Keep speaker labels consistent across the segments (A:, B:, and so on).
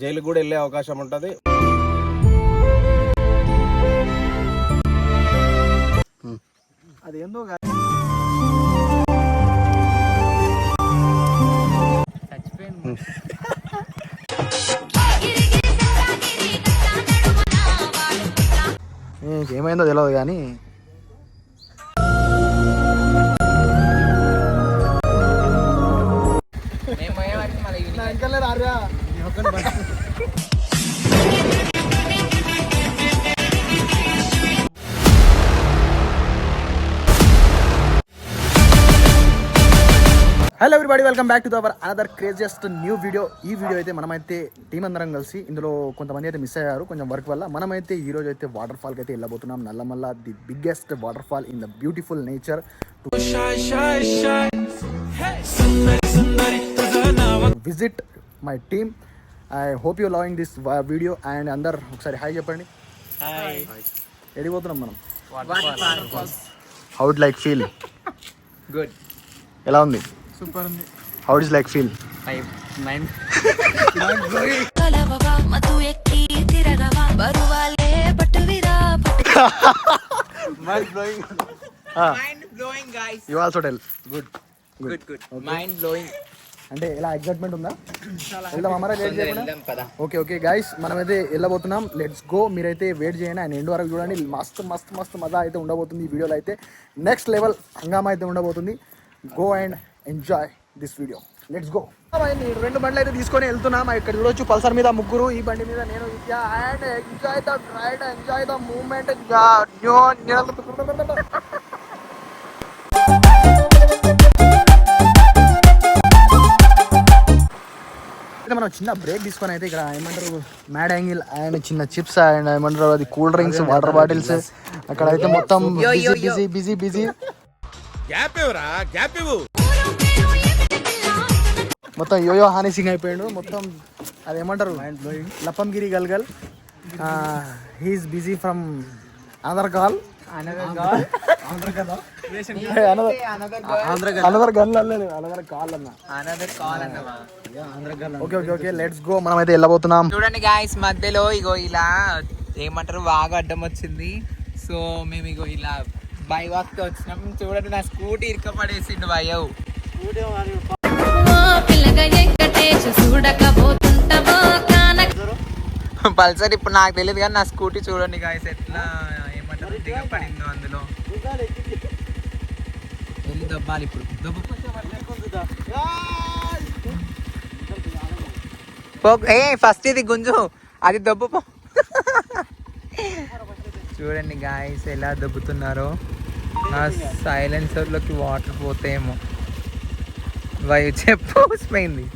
A: జైలుకి కూడా వెళ్ళే అవకాశం ఉంటుంది.
B: అది ఏందో ఏమైందో తెలియదు కానీ hello everybody, welcome back to our another craziest new video. ఈ వీడియో అయితే మనమైతే టీం అందరం కలిసి, ఇందులో కొంతమంది అయితే మిస్ అయ్యారు కొంచెం వర్క్ వల్ల. మనమైతే ఈ రోజు అయితే వాటర్ ఫాల్కి అయితే వెళ్ళబోతున్నాం. Nallamala, the biggest water fall in the beautiful nature. Visit my team. I hope you loving this video. And అందరు ఒకసారి హాయ్ చెప్పండి. వెళ్ళిపోతున్నాం మనం. హౌ డ్ లైక్ ఫీల్?
C: గుడ్.
B: ఎలా ఉంది?
C: సూపర్ ఉంది.
B: How is like feel?
C: 9. Mind blowing. Mind blowing, guys.
B: You also tell. Good.
C: Good. Mind blowing.
B: అంటే ఎలా ఎగ్జైట్మెంట్ ఉందా? వెళ్దాం అమరా, లేట్ చేయకుండా. ఓకే గైస్, మనమైతే వెళ్ళబోతున్నాం. Let's go. మీరైతే వెయిట్ చేయండి అండ్ ఎండ్ వరకు చూడండి. మస్తు మజా అయితే ఉండబోతుంది ఈ వీడియోలో. అయితే నెక్స్ట్ లెవెల్ హంగామా అయితే ఉండబోతుంది. Go and enjoy this video. Let's go. 2 బండ్లు అయితే తీసుకొని వెళ్తున్నాం. ఇక్కడ చూడొచ్చు, పల్సర్ మీద 3, ఈ బండి మీద నేను, Vidya. And enjoy the ride, enjoy the moment. అయితే మనం చిన్న బ్రేక్ తీసుకొని అయితే ఇక్కడ ఏమంటారు మ్యాడ్ యాంగిల్ అండ్ చిన్న చిప్స్ అండ్ ఏమంటారు అది కూల్ డ్రింక్స్, వాటర్ బాటిల్స్, అక్కడ అయితే మొత్తం బిజీ. మొత్తం యోయో హానీ సింగ్ అయిపోయాడు మొత్తం. అది ఏమంటారు లప్పంగిరి గల్గల్. He is busy from another call. Okay let's go. మనం అయితే వెళ్ళబోతున్నాం.
C: చూడండి గాయస్, మధ్యలో ఇగో ఇలా ఏమంటారు వాగా అడ్డం వచ్చింది. సో మేము ఇగో ఇలా బై వాక్ తో వచ్చినాం. చూడండి, నా స్కూటీ ఇరకపడేసిండు భయ్యవు. పల్సర్ ఇప్పుడు నాకు తెలియదు కానీ నా స్కూటీ చూడండి గాయస్ ఎట్లా ఏమంటారు దిగపడిందో. అందులో వెళ్ళి దబ్బాలి ఇప్పుడు. ఏ ఫస్ట్ ఇది గుంజు, అది దబ్బు. చూడండి గాయస్ ఎలా దబ్బుతున్నారో. నా సైలెన్సర్లోకి వాటర్ పోతేమో. చెప్పు పోయింది.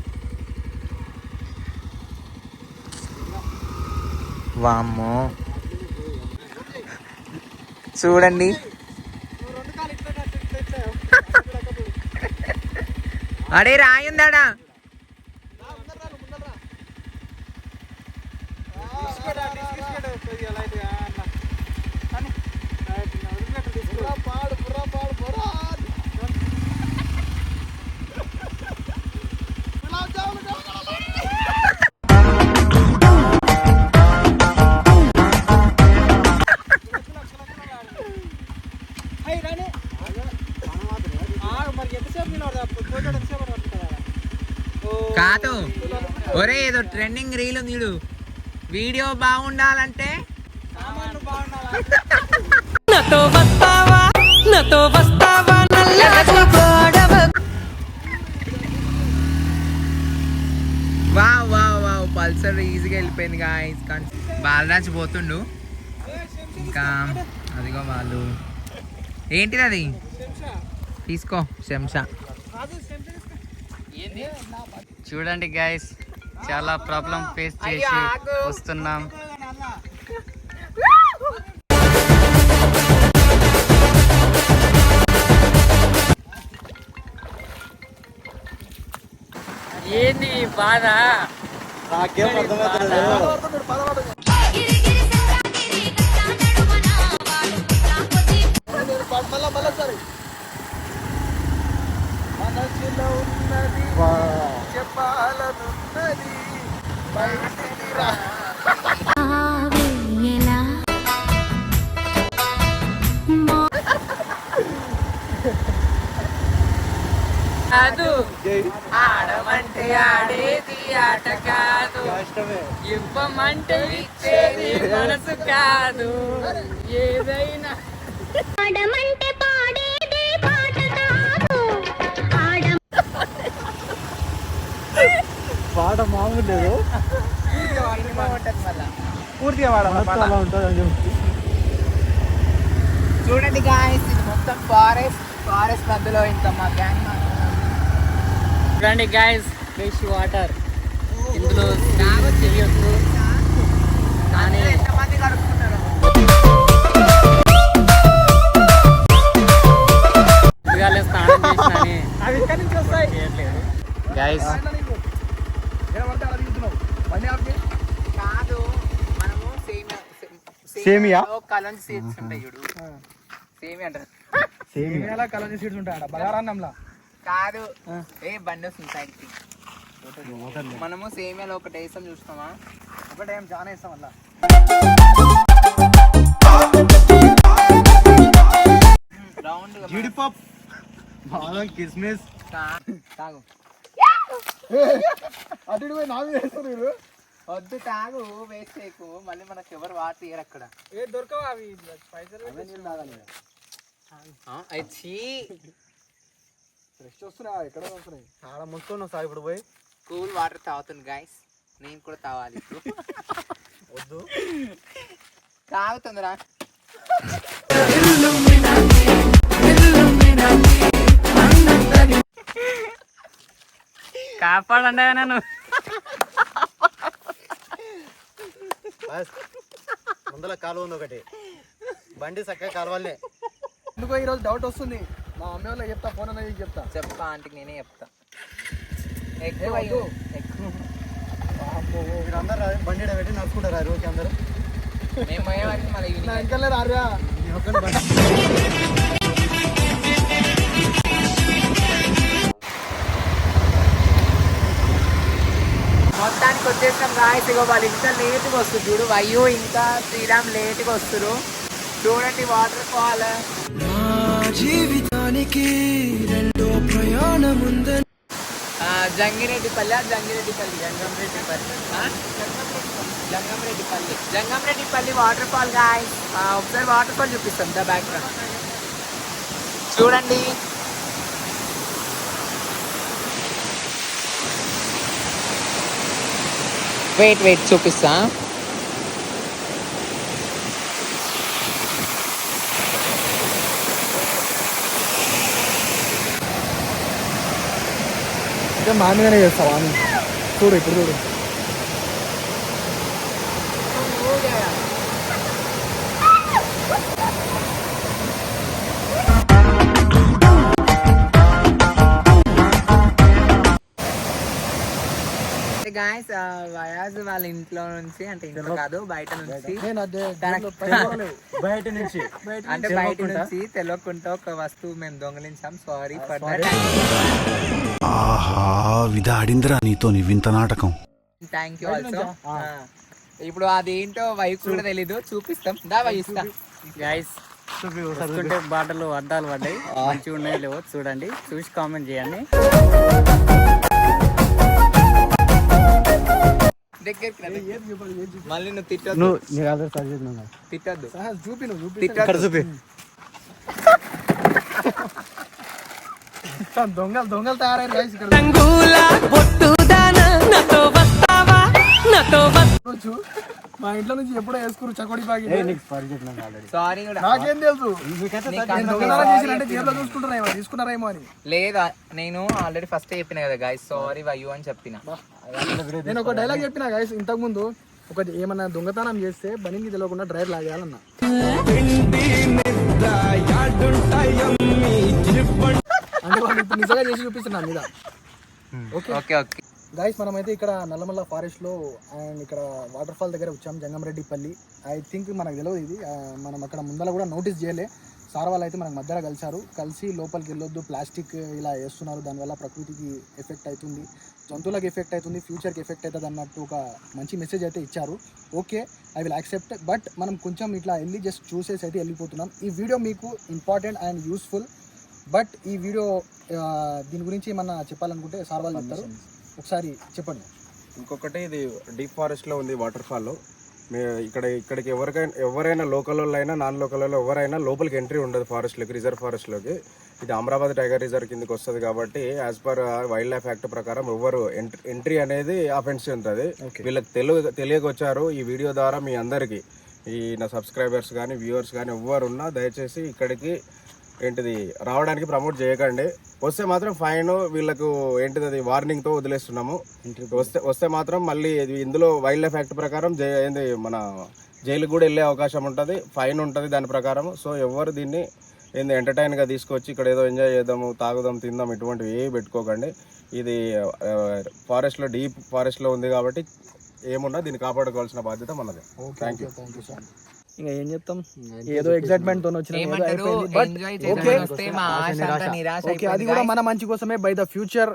C: వామ్మో, చూడండి. అడే రాయిందాడా. కాదు ఒరే, ఏదో ట్రెండింగ్ రీల్ ఉంది చూడు. వీడియో బాగుండాలంటే వావ్ పల్సర్ ఈజీగా వెళ్ళిపోయింది గాయ్స్. బాలరాజ్ పోతుండు. ఇంకా అదిగో వాళ్ళు. ఏంటిది అది? తీసుకో శంషా.
D: చూడండి గైస్, చాలా ప్రాబ్లం ఫేస్ చేసి వస్తున్నాం. ఏంది బాధ?
B: నాకేం అర్థమవుతుంది. మనసులో ఉన్నది చెప్పాలనున్నది బయటికి
D: కాదు ఆడమంటే ఆడేది ఆట కాదు, ఇవ్వమంటే ఇచ్చేది మనసు కాదు, ఏదైనా
A: ఆడమంటే పాడేదే పాట కాదు.
B: పాట మామూలు లేదు, పూర్తిగా అలా ఉంటుంది అని చెప్పి.
C: చూడండి గాయస్, ఇది మొత్తం ఫారెస్ట్ మధ్యలో ఇంకా మా గ్యాంగ్
D: చూడండి గైస్, ఫ్రెష్ వాటర్. ఇందులో తెలియదు కానీ
C: ఎంతమంది కడుక్కున్నారు.
D: ఉదయాన్నే స్నానం చేసినాని
B: అవి ఇక్కడి నుంచి వస్తాయి.
D: చేయట్లేదు గైస్.
C: కాదు, మనము
B: సేమియా?
C: కలం సీడ్స్ ఉంటాయి చూడు, సేమియా అంటారు.
B: సేమియాలా కలంజీ సీడ్స్ ఉంటాయట బగారన్నంలా.
C: కాదు, ఏ బండి వస్తుంది సైడ్ కి. మనము సేమియాలో ఒకటి వేసాం చూస్తామా,
B: ఒకటే ఏం చాలా ఇస్తాం అలా.
C: రౌండ్
B: జీడిపప్పు, బాదం, కిస్మిస్.
C: తాగు,
B: అటు ఇటు పోయి నా మీద వేస్తారు మీరు.
C: వద్దు తాగు, వేస్ట్ చేయకు, మళ్ళీ మనకు ఎవరు వాటర్ తీయరు అక్కడ.
B: ఏ దొరకవు అవి పైసలు
C: వచ్చి
B: ఫ్రెష్ వస్తున్నాయి, ఎక్కడ వస్తున్నాయి చాలా ముంచుకొని వస్తాయి ఇప్పుడు పోయి.
C: కూల్ వాటర్ తాగుతుంది గాయస్, నేను కూడా తాగాలి ఇప్పుడు.
B: వద్దు
C: తాగుతుందిరా.
D: కాపాడండి నన్ను.
B: ముందర కాలువ ఉంది ఒకటి, బండి చక్కగా కాలువలే. ఎందుకో ఈరోజు డౌట్ వస్తుంది, మా మమ్మీ వాళ్ళకి చెప్తా, ఫోన్ అనేది చెప్తా.
C: చెప్పా ఆంటీకి నేనే చెప్తా. ఎక్కువ
B: మీరందరూ బండి పెట్టి నడుచుకుంటారా రోజుకి అందరూ?
C: మేము పోయేవారికి మళ్ళీ
B: నా ఇంకా రారా
C: మొత్తానికి వచ్చేసాం గాయస్. ఇగో వాళ్ళు ఇంకా లేట్గా వస్తుంది చూడు, అయ్యో ఇంకా శ్రీరామ్ లేట్గా వస్తారు. చూడండి వాటర్ ఫాల్.
E: జీవితానికి రెండో ప్రయాణం ఉందని
C: జంగిరెడ్డిపల్లి జంగంరెడ్డిపల్లి వాటర్ ఫాల్ గాయస్. ఒకసారి వాటర్ ఫాల్ చూపిస్తాం ద బ్యాక్గ్రౌండ్ చూడండి. వెయిట్ చూపిస్తా.
B: అంటే మామూలుగానే చేస్తావా అని చూడు, ఇప్పుడు చూడు.
C: గాయస్ వయాజ్ వాళ్ళ ఇంట్లో నుంచి, అంటే ఇంట్లో కాదు బయట నుంచి,
B: బయట నుంచి
C: అంటే బయట నుంచి తెలియకుండా ఒక వస్తువు మేము దొంగలించాం. Sorry for that.
E: ఆహా విధాడిందిరా నీతో నీ వింత నాటకం.
C: Thank you also. ఇప్పుడు అదేంటో వైఫ్ కూడా తెలీదు, చూపిస్తాం దా వైస్తా.
D: గైస్ వస్తుంటే బాటలు అద్దాలు పడ్డాయి, మంచిగా ఉన్నాయో లేవో చూడండి, చూసి కామెంట్ చేయండి.
C: మళ్ళీ నువ్వు తిట్టొద్దు.
B: చూపి నువ్వు
C: తిట్టొద్దు.
B: దొంగలు తయారైన రైస్ ఇక్కడ మా ఇంట్లో నుంచి ఎప్పుడో వేసుకురు చకోడి ప్యాకెట్.
C: సారీ కూడా.
B: నాకేం తెలుసు, చేసినట్టే జేబులో చూసుకుంటున్నారేమో, తీసుకున్నారేమో అని.
C: లేదా నేను ఆల్రెడీ ఫస్ట్ చెప్పిన కదా గాయస్, సారీ వయ్యు అని చెప్పిన.
B: నేను ఒక డైలాగ్ చెప్పిన గాయస్ ఇంతకు ముందు, ఒక ఏమన్నా దొంగతనం చేస్తే బనీకి తెలియకుండా డ్రైవర్ లాగేయాలన్నా. అంటే వాళ్ళు ఇప్పుడు నిజంగా చేసి చూపిస్తున్నా మీద.
C: ఓకే ఓకే
B: గైస్ మనమైతే ఇక్కడ నల్లమల్ల ఫారెస్ట్ లో అండ్ ఇక్కడ వాటర్ ఫాల్ దగ్గర వచ్చాం, జంగంరెడ్డిపల్లి. ఐ థింక్ మనకు తెలియదు ఇది, మనం అక్కడ ముందర కూడా నోటీస్ చేయలే. సార్ వాళ్ళు అయితే మనకు మధ్యలో కలిసి లోపలికి వెళ్ళొద్దు, ప్లాస్టిక్ ఇలా వేస్తున్నారు, దానివల్ల ప్రకృతికి ఎఫెక్ట్ అవుతుంది, జంతువులకు ఎఫెక్ట్ అవుతుంది, ఫ్యూచర్కి ఎఫెక్ట్ అవుతుంది అన్నట్టు ఒక మంచి మెసేజ్ అయితే ఇచ్చారు. Okay, I will accept. But మనం కొంచెం ఇట్లా వెళ్ళి జస్ట్ చూసేసి అయితే వెళ్ళిపోతున్నాం. ఈ వీడియో మీకు ఇంపార్టెంట్ అండ్ యూస్ఫుల్. బట్ ఈ వీడియో దీని గురించి ఏమన్నా చెప్పాలనుకుంటే సార్ వాళ్ళు చెప్తారు, ఒకసారి చెప్పండి.
F: ఇంకొకటి, ఇది డీప్ ఫారెస్ట్లో ఉంది వాటర్ ఫాల్. ఇక్కడికి ఎవరైనా లోకల్ అయినా నాన్ లోకల్ ఎవరైనా లోపలికి ఎంట్రీ ఉండదు ఫారెస్ట్లోకి, రిజర్వ్ ఫారెస్ట్లోకి. ఇది అమరావతి టైగర్ రిజర్వ్ కిందకి వస్తుంది కాబట్టి as per wild life act ప్రకారం ఎవరు ఎంట్రీ అనేది అఫెన్స్ ఉంటుంది. వీళ్ళకి తెలియకొచ్చారు. ఈ వీడియో ద్వారా మీ అందరికీ, ఈ నా సబ్స్క్రైబర్స్ కానీ వ్యూవర్స్ కానీ ఎవరున్నా దయచేసి ఇక్కడికి ఏంటిది రావడానికి ప్రమోట్ చేయకండి. వస్తే మాత్రం ఫైన్, వీళ్ళకు ఏంటిది అది వార్నింగ్తో వదిలేస్తున్నాము. వస్తే మాత్రం మళ్ళీ ఇందులో వైల్డ్ లైఫ్ యాక్ట్ ప్రకారం ఏంది మన జైలుకి కూడా వెళ్ళే అవకాశం ఉంటుంది, ఫైన్ ఉంటుంది దాని ప్రకారం. సో ఎవరు దీన్ని ఏంది ఎంటర్టైన్గా తీసుకొచ్చి ఇక్కడ ఏదో ఎంజాయ్ చేద్దాము, తాగుదాం, తిందాం ఇటువంటివి ఏవి పెట్టుకోకండి. ఇది ఫారెస్ట్లో డీప్ ఫారెస్ట్లో ఉంది కాబట్టి ఏమున్నా దీన్ని కాపాడుకోవాల్సిన బాధ్యత మనది. Thank you.
B: ఇంకా ఏం చెప్తాం, ఏదో ఎక్సైట్మెంట్ తో వచ్చిన అది కూడా మన మంచి కోసమే, బై ద ఫ్యూచర్.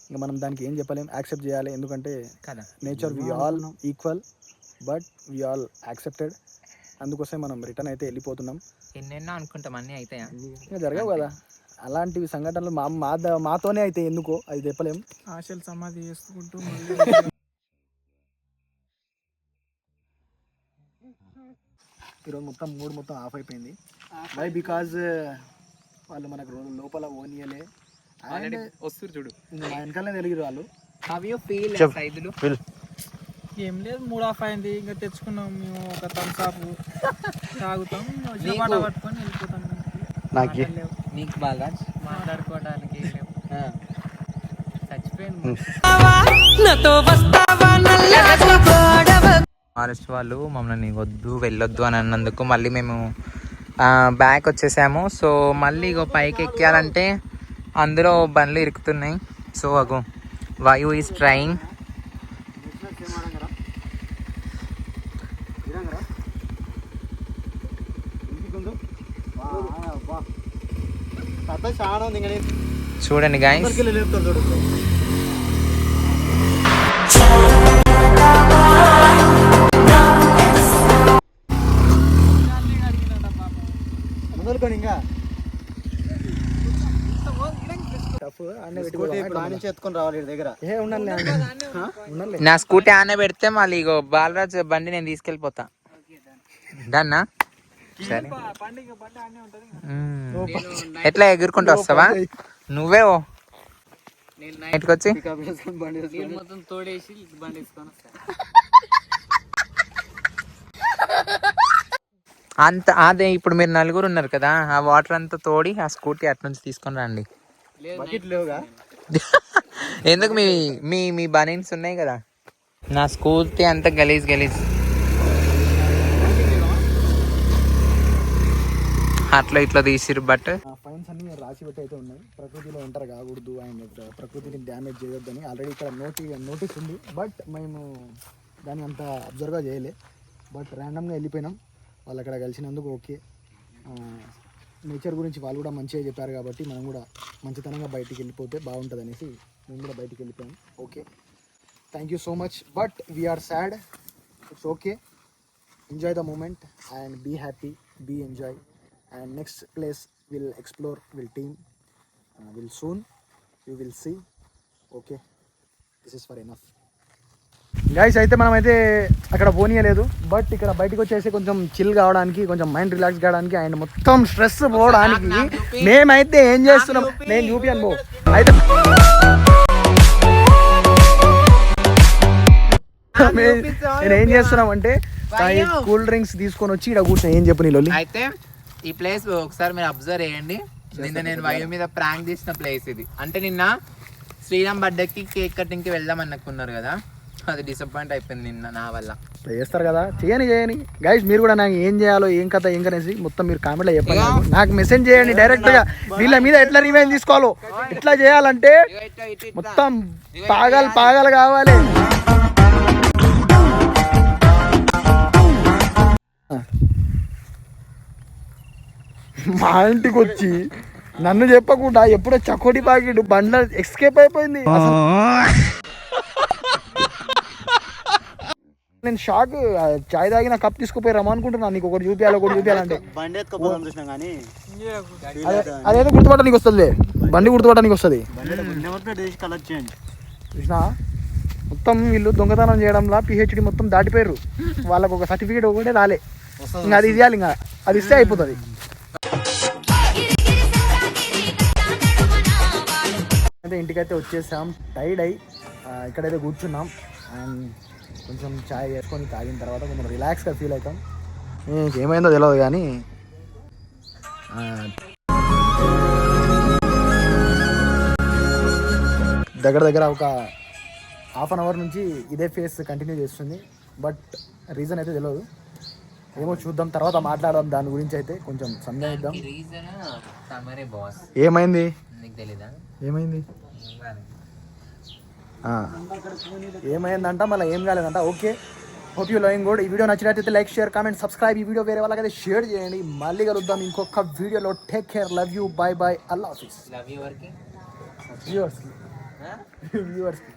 B: ఇంకా మనం దానికి ఏం చెప్పలేం, యాక్సెప్ట్ చేయాలి. ఎందుకంటే nature we all equal, but we all accepted. అందుకోసం మనం రిటర్న్ అయితే వెళ్ళిపోతున్నాం.
C: ఎన్నెన్నో అనుకుంటాం, అన్నీ అయితే
B: ఇంకా జరగవు కదా అలాంటివి సంఘటనలు. మాతోనే అయితే ఎందుకో అది చెప్పలేం.
G: ఆశలు సమాధి చేసుకుంటూ
B: ఈరోజు మొత్తం మూడ్ మొత్తం ఆఫ్ అయిపోయింది. వై బికాజ్ వాళ్ళు మనకు లోపల ఓనియలే
C: వస్తారు చూడు,
B: మా వెనకాలనే తెలియదు వాళ్ళు.
G: ఏం లేదు, మూడ్ ఆఫ్ అయింది. ఇంకా తెచ్చుకున్నాం మేము ఒక థమ్స్ అప్, తాగుతాం, పట్టుకొని వెళ్ళిపోతాం.
C: నీకు బాలరాజ్ మాట్లాడుకోవడానికి చచ్చిపోయింది. ఫారెస్ట్ వాళ్ళు మమ్మల్ని వద్దు వెళ్ళొద్దు అని అన్నందుకు మళ్ళీ మేము బ్యాక్ వచ్చేసాము. సో మళ్ళీ ఇగో పైకి ఎక్కాలంటే అందులో బండ్లు ఇరుకుతున్నాయి. సో అగో వాయు ఈజ్ ట్రైయింగ్. చూడండి గాయ్స్, నా స్కూటీ ఆనే పెడితే మళ్ళీ ఇగో బాలరాజ్ బండి నేను తీసుకెళ్ళిపోతా. డన్నా? సరే, ఎట్లా ఎగురుకుంటూ వస్తావా నువ్వే? నైట్కి వచ్చి అంత అదే ఇప్పుడు మీరు నలుగురు ఉన్నారు కదా, ఆ వాటర్ అంతా తోడి ఆ స్కూటీ అటు నుంచి తీసుకొని రండి. ఎందుకు మీ మీ మీ బనీన్స్ ఉన్నాయి కదా, నా స్కూటీ అంతా గలీజ్ అట్లా ఇట్లా తీసిరు. బట్
B: ఫైన్స్ అన్ని రాసి పెట్టి అయితే ఉన్నాయి. ప్రకృతిలో ఎంటర్ కాకూడదు అండ్ ప్రకృతిని డ్యామేజ్ చేయొద్దని ఆల్రెడీ ఇక్కడ నోటీస్ ఉంది. బట్ మేము దాన్ని అంత అబ్జర్వ్గా చేయలే. బట్ ర్యాండమ్గా వెళ్ళిపోయినాం. వాళ్ళు అక్కడ కలిసినందుకు ఓకే. నేచర్ గురించి వాళ్ళు కూడా మంచిగా చెప్పారు కాబట్టి మనం కూడా మంచితనంగా బయటికి వెళ్ళిపోతే బాగుంటుంది అనేసి మేము కూడా బయటికి వెళ్ళిపోయాం. Okay, thank you so much. But we're sad, it's okay. Enjoy the moment and be happy, be enjoy. And next place we'll explore, we'll team, we'll soon, you will see. Okay, this is for enough. Guys, అయితే మనం అయితే అక్కడ పోనీయలేదు. But ఇక్కడ బయటకు వచ్చేసి కొంచెం chill కావడానికి, కొంచెం మైండ్ రిలాక్స్ కావడానికి అండ్ మొత్తం స్ట్రెస్ పోవడానికి మేమైతే ఏం చేస్తున్నాం, నేను చూపియాను బో. అయితే నేను ఏం చేస్తున్నాం అంటే కూల్ డ్రింక్స్ తీసుకొని వచ్చి ఇక్కడ కూర్చున్నా. ఏం చెప్పు నీళ్ళు
C: అయితే ఈ ప్లేస్ ఒకసారి మీరు అబ్జర్వ్ చేయండి. నిన్న నేను వయో మీద ప్రాంక్ చేసిన ప్లేస్ ఇది. అంటే నిన్న శ్రీరామ్ బర్త్డేకి కేక్ కటింగ్కి వెళ్దాం అనుకున్నారు కదా, అది డిసప్పాయింట్ అయిపోయింది నిన్న నా వల్ల.
B: చేస్తారు కదా, చేయని గైస్. మీరు కూడా నాకు ఏం చేయాలో ఏం కథ ఏం కనేసి మొత్తం మీరు కామెంట్లో చెప్పండి, నాకు మెసేజ్ చేయండి డైరెక్ట్గా. వీళ్ళ మీద ఎట్లా రివెంజ్ తీసుకోవాలో, ఎట్లా చేయాలంటే మొత్తం పాగాలు కావాలి. మా ఇంటికి వచ్చి నన్ను చెప్పకుండా ఎప్పుడో చకోటి ప్యాకెట్ బండ్ల ఎస్కేప్ అయిపోయింది అసలు. నేను షాక్. చాయ్ తాగిన కప్ తీసుకుపోయి రమ్మనుకుంటున్నా, నీకు ఒకటి చూపించాలంటే అదేదో గుర్తుపట్ట నీకు వస్తుంది, బండి గుర్తుపట్ట నీకు వస్తుంది. చూసినా మొత్తం వీళ్ళు దొంగతనం చేయడంలో పిహెచ్డి మొత్తం దాటిపోయారు. వాళ్ళకు ఒక సర్టిఫికేట్ ఒకటే రాలే, ఇంకా అది ఇవ్వాలి, ఇంకా అది ఇస్తే అయిపోతుంది. అయితే ఇంటికైతే వచ్చేసాం, టైర్డ్ అయ్యి ఇక్కడైతే కూర్చున్నాం. అండ్ కొంచెం చాయ్ వేసుకొని తాగిన తర్వాత కొంచెం రిలాక్స్గా ఫీల్ అవుతాం. ఏమైందో తెలియదు కానీ దగ్గర ఒక హాఫ్ అన్ అవర్ నుంచి ఇదే ఫేస్ కంటిన్యూ చేస్తుంది. బట్ రీజన్ అయితే తెలియదు, ఏమో చూద్దాం, తర్వాత మాట్లాడదాం దాని గురించి. అయితే కొంచెం సందేహిద్దాం. ఏమైంది ఏమైంది ఏమైందంట, మళ్ళీ ఏం కాలేదంట. Okay, hope you loving good. ఈ వీడియో నచ్చినట్లయితే లైక్, షేర్, కామెంట్, సబ్స్క్రైబ్. ఈ వీడియో వేరే వాళ్ళకైతే షేర్ చేయండి. మళ్ళీ కలుద్దాం ఇంకొక వీడియోలో. Take care, love you, bye bye, అల్లా హాఫీస్. వ్యూవర్స్కి